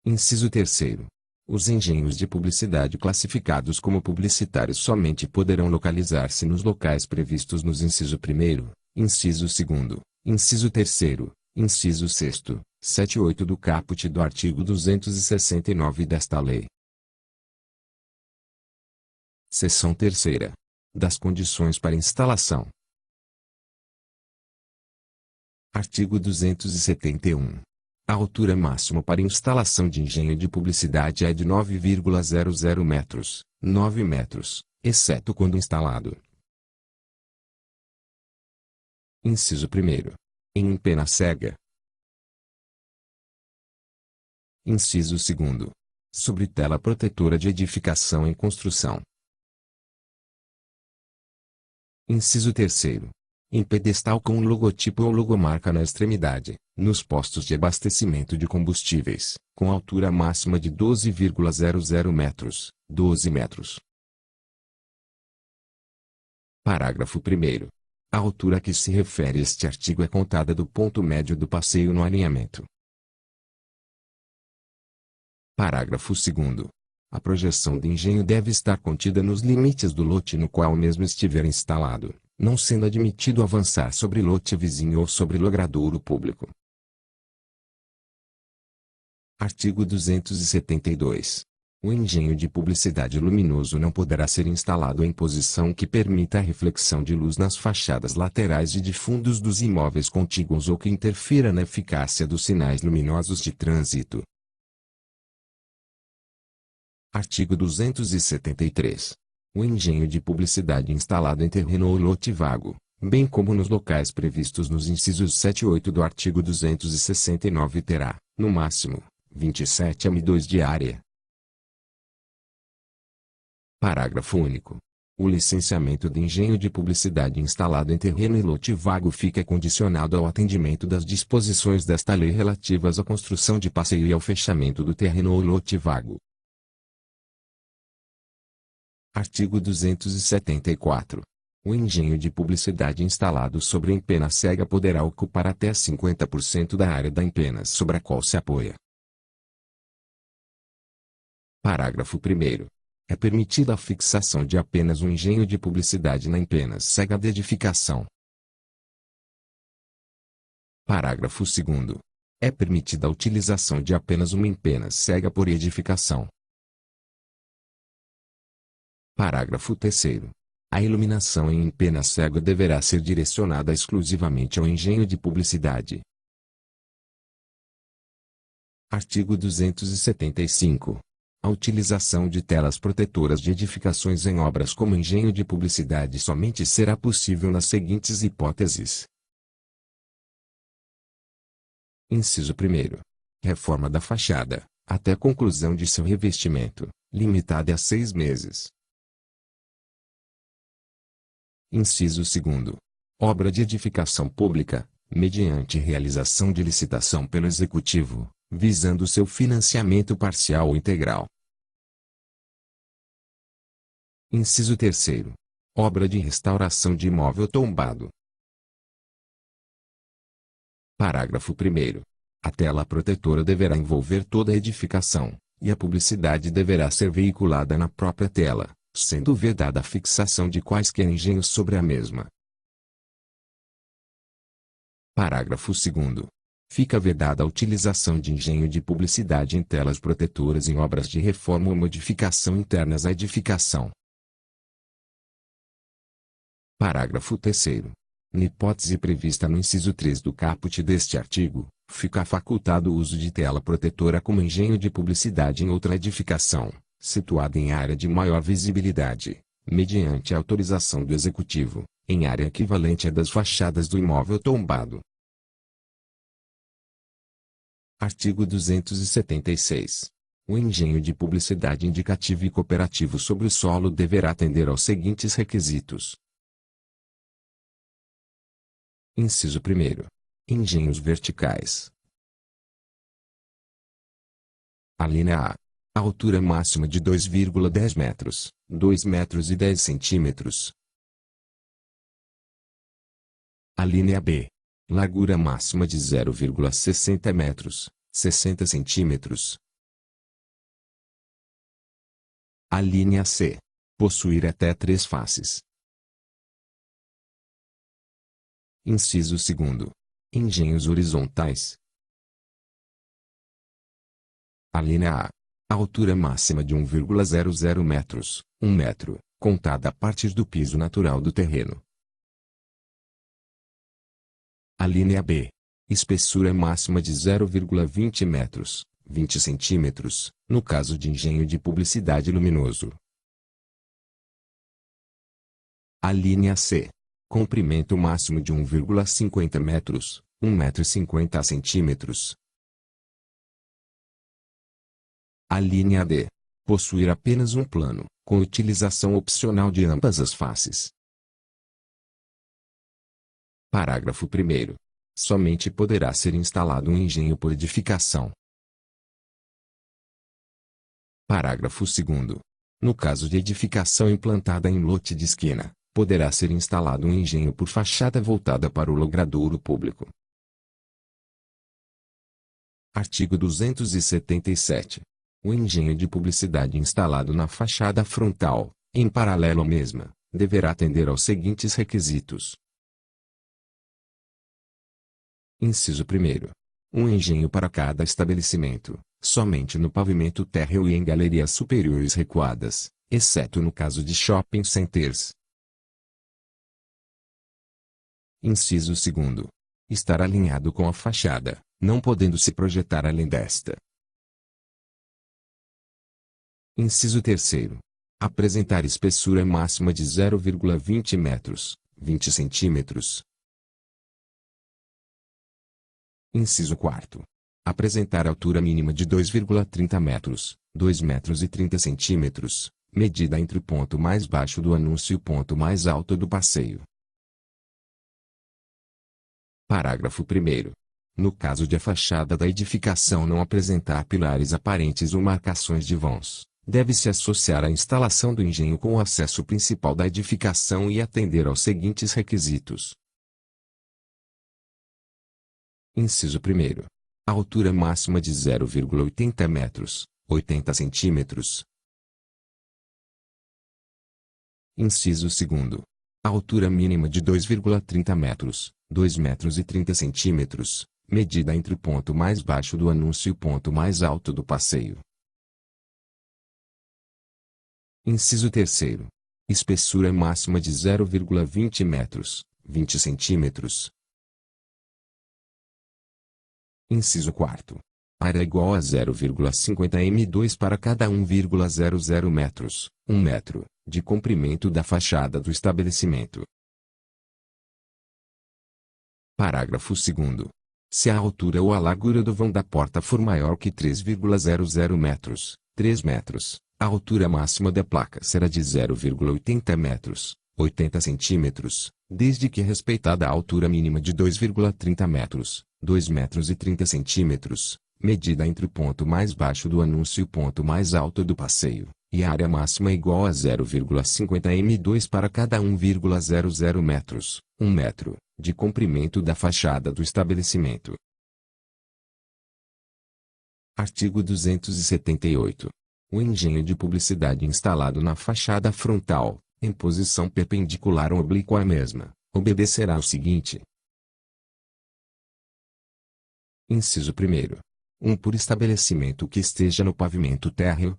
Inciso terceiro. Os engenhos de publicidade classificados como publicitários somente poderão localizar-se nos locais previstos nos inciso 1º, inciso 2º, inciso 3º, inciso 6º, 7 e 8 do caput do artigo 269 desta lei. Seção 3ª. Das condições para instalação. Artigo 271. A altura máxima para instalação de engenho de publicidade é de 9,00 metros, 9 metros, exceto quando instalado. Inciso 1º. Em empena cega. Inciso 2º. Sobre tela protetora de edificação em construção. Inciso 3º. Em pedestal com logotipo ou logomarca na extremidade, nos postos de abastecimento de combustíveis, com altura máxima de 12,00 metros, 12 metros. Parágrafo 1º. A altura a que se refere este artigo é contada do ponto médio do passeio no alinhamento. Parágrafo 2º. A projeção de engenho deve estar contida nos limites do lote no qual o mesmo estiver instalado, não sendo admitido avançar sobre lote vizinho ou sobre logradouro público. Artigo 272. O engenho de publicidade luminoso não poderá ser instalado em posição que permita a reflexão de luz nas fachadas laterais e de fundos dos imóveis contíguos ou que interfira na eficácia dos sinais luminosos de trânsito. Artigo 273. O engenho de publicidade instalado em terreno ou lote vago, bem como nos locais previstos nos incisos 7 e 8 do artigo 269 terá, no máximo, 27 m² de área. Parágrafo único. O licenciamento de engenho de publicidade instalado em terreno e lote vago fica condicionado ao atendimento das disposições desta lei relativas à construção de passeio e ao fechamento do terreno ou lote vago. Artigo 274. O engenho de publicidade instalado sobre empena cega poderá ocupar até 50% da área da empena sobre a qual se apoia. Parágrafo 1º. É permitida a fixação de apenas um engenho de publicidade na empena cega de edificação. Parágrafo 2º. É permitida a utilização de apenas uma empena cega por edificação. Parágrafo 3º. A iluminação em empena cega deverá ser direcionada exclusivamente ao engenho de publicidade. Artigo 275. A utilização de telas protetoras de edificações em obras como engenho de publicidade somente será possível nas seguintes hipóteses. Inciso 1º. Reforma da fachada, até conclusão de seu revestimento, limitada a 6 meses. Inciso 2º. Obra de edificação pública, mediante realização de licitação pelo Executivo, visando seu financiamento parcial ou integral. Inciso 3º. Obra de restauração de imóvel tombado. Parágrafo 1º. A tela protetora deverá envolver toda a edificação, e a publicidade deverá ser veiculada na própria tela, sendo vedada a fixação de quaisquer engenhos sobre a mesma. Parágrafo 2º. Fica vedada a utilização de engenho de publicidade em telas protetoras em obras de reforma ou modificação internas à edificação. Parágrafo 3º. Na hipótese prevista no inciso 3 do caput deste artigo, fica facultado o uso de tela protetora como engenho de publicidade em outra edificação, situada em área de maior visibilidade, mediante autorização do Executivo, em área equivalente à das fachadas do imóvel tombado. Artigo 276. O engenho de publicidade indicativo e cooperativo sobre o solo deverá atender aos seguintes requisitos. Inciso 1º. Engenhos verticais. Alínea A. A altura máxima de 2,10 metros, 2 metros e 10 centímetros. Alínea B. Largura máxima de 0,60 metros, 60 centímetros. A linha C. Possuir até 3 faces. Inciso 2º. Engenhos horizontais. A linha A. A altura máxima de 1,00 metros, 1 metro, contada a partir do piso natural do terreno. A linha B. Espessura máxima de 0,20 metros, 20 centímetros, no caso de engenho de publicidade luminoso. A linha C. Comprimento máximo de 1,50 metros, 1,50 centímetros. A linha D. Possuir apenas um plano, com utilização opcional de ambas as faces. Parágrafo 1º. Somente poderá ser instalado um engenho por edificação. Parágrafo 2º. No caso de edificação implantada em lote de esquina, poderá ser instalado um engenho por fachada voltada para o logradouro público. Artigo 277. O engenho de publicidade instalado na fachada frontal, em paralelo à mesma, deverá atender aos seguintes requisitos. Inciso 1º. Um engenho para cada estabelecimento, somente no pavimento térreo e em galerias superiores recuadas, exceto no caso de shopping centers. Inciso 2º. Estar alinhado com a fachada, não podendo se projetar além desta. Inciso 3º. Apresentar espessura máxima de 0,20 metros, 20 centímetros. Inciso 4º. Apresentar altura mínima de 2,30 metros, 2 metros e 30 centímetros, medida entre o ponto mais baixo do anúncio e o ponto mais alto do passeio. Parágrafo 1º. No caso de a fachada da edificação não apresentar pilares aparentes ou marcações de vãos, deve-se associar a instalação do engenho com o acesso principal da edificação e atender aos seguintes requisitos. Inciso 1º. A altura máxima de 0,80 metros, 80 centímetros. Inciso 2º. A altura mínima de 2,30 metros, 2 metros e 30 centímetros, medida entre o ponto mais baixo do anúncio e o ponto mais alto do passeio. Inciso 3º. Espessura máxima de 0,20 metros, 20 centímetros. Inciso 4º. Área igual a 0,50 m2 para cada 1,00 metros, 1 metro, de comprimento da fachada do estabelecimento. Parágrafo 2º. Se a altura ou a largura do vão da porta for maior que 3,00 metros, 3 metros, a altura máxima da placa será de 0,80 metros, 80 centímetros, desde que respeitada a altura mínima de 2,30 metros, 2 metros e 30 centímetros, medida entre o ponto mais baixo do anúncio e o ponto mais alto do passeio, e a área máxima igual a 0,50 m2 para cada 1,00 metros, 1 metro, de comprimento da fachada do estabelecimento. Artigo 278. O engenho de publicidade instalado na fachada frontal, em posição perpendicular ou oblíqua à mesma, obedecerá ao seguinte. Inciso 1º. Por estabelecimento que esteja no pavimento térreo.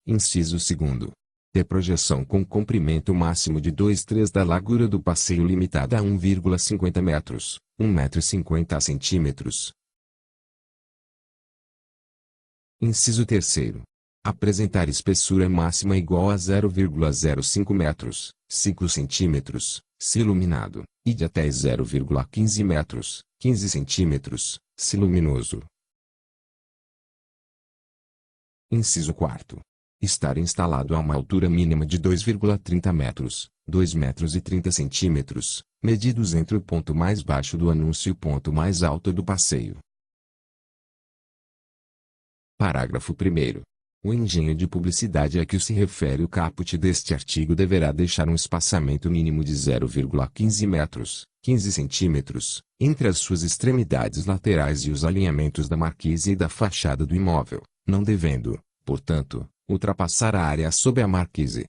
Inciso 2º. Ter projeção com comprimento máximo de 2/3 da largura do passeio limitada a 1,50 metros, 1,50 centímetros. Inciso 3º. Apresentar espessura máxima igual a 0,05 metros, 5 centímetros, se iluminado, e de até 0,15 metros, 15 centímetros, se luminoso. Inciso 4º. Estar instalado a uma altura mínima de 2,30 metros, 2 metros e 30 centímetros, medidos entre o ponto mais baixo do anúncio e o ponto mais alto do passeio. Parágrafo 1º. O engenho de publicidade a que se refere o caput deste artigo deverá deixar um espaçamento mínimo de 0,15 metros, 15 centímetros, entre as suas extremidades laterais e os alinhamentos da marquise e da fachada do imóvel, não devendo, portanto, ultrapassar a área sob a marquise.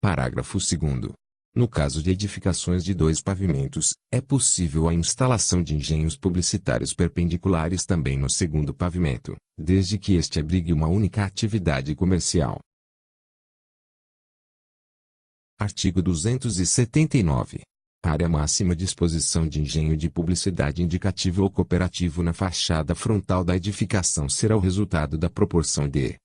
Parágrafo 2º. No caso de edificações de 2 pavimentos, é possível a instalação de engenhos publicitários perpendiculares também no segundo pavimento, desde que este abrigue uma única atividade comercial. Artigo 279. Área máxima de exposição de engenho de publicidade indicativo ou cooperativo na fachada frontal da edificação será o resultado da proporção de: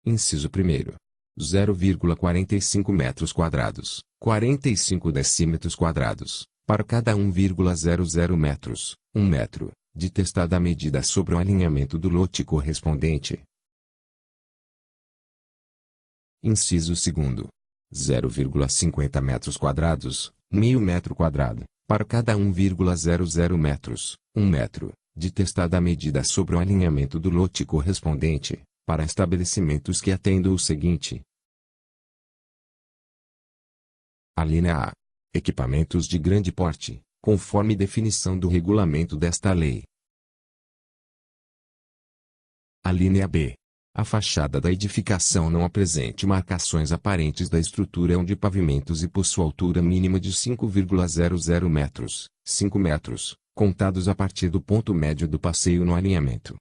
Inciso 1º. 0,45 metros quadrados, 45 decímetros quadrados, para cada 1,00 metros, 1 metro, de testada medida sobre o alinhamento do lote correspondente. Inciso 2º. 0,50 metros quadrados, meio metro quadrado, para cada 1,00 metros, 1 metro, de testada medida sobre o alinhamento do lote correspondente, para estabelecimentos que atendam o seguinte: Alínea A. Equipamentos de grande porte, conforme definição do regulamento desta lei. Alínea B. A fachada da edificação não apresente marcações aparentes da estrutura onde pavimentos e possua altura mínima de 5,00 metros, 5 metros, contados a partir do ponto médio do passeio no alinhamento,